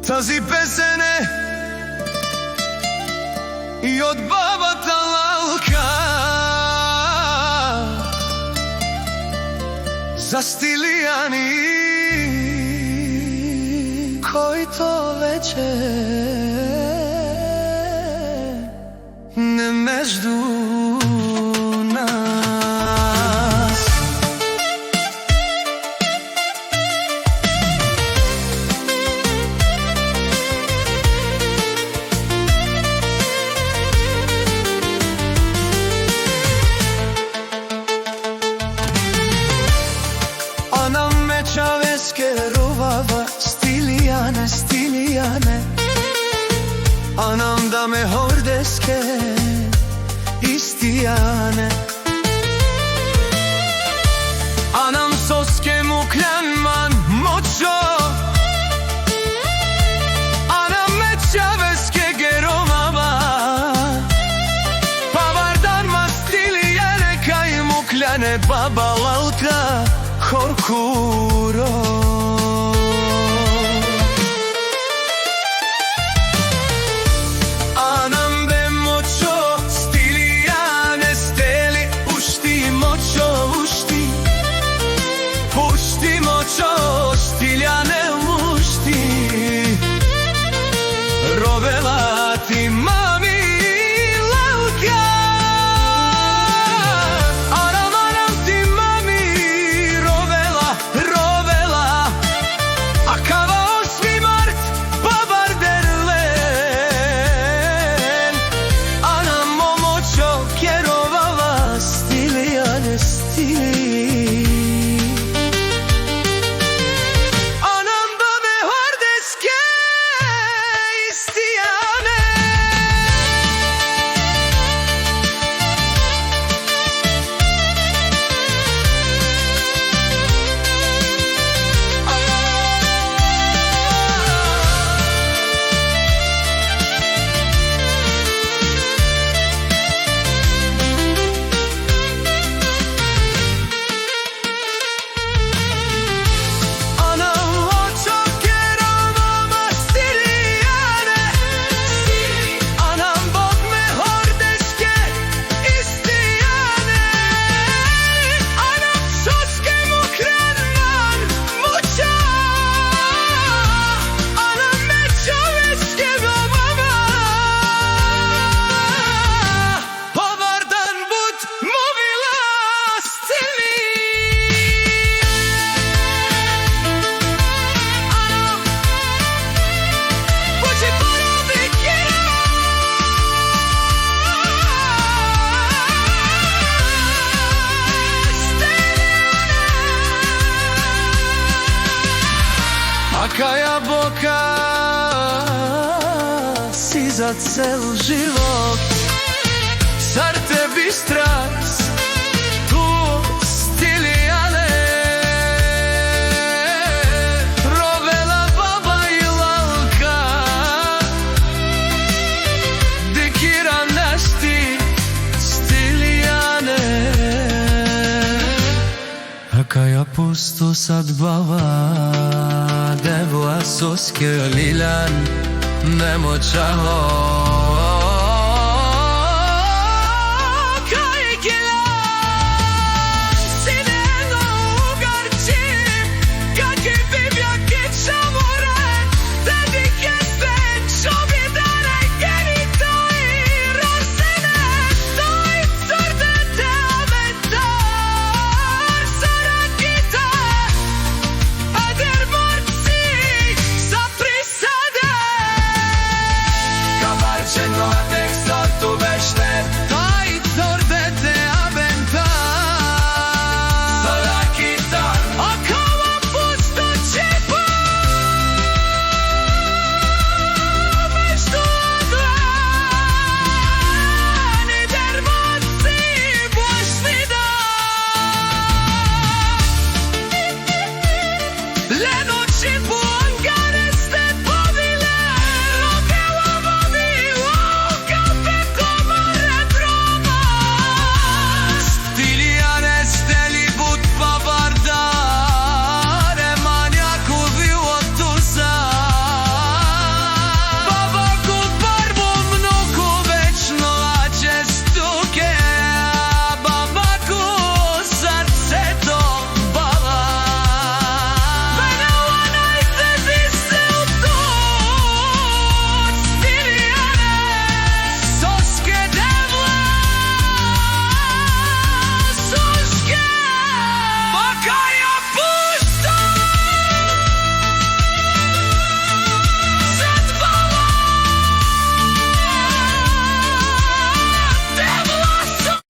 Тази песен е и од бабата Лалка за Стилијани, којто веќе не между нас. Она ме чавеске ровава, Стилијане, Стилијане, anam da me hordeske istijane. Anam soske muklenman moço, anam me çaveske geromava, pavardan ma Stilijane kaj muklene baba Lalka korkuro. Stiljane ušti, rovela ti mami Lalka, anam ti mami rovela, rovela, a kava 8. mart babar derlen, anam momočo kjerovava Stilijane, Stilijane. Kaja boka si za cel život, zar tebi strast tu Stilijane, rovela baba i Lalka, dikira našti Stilijane, a kaja pusto sad baba devo a soske lilan nemoćaho.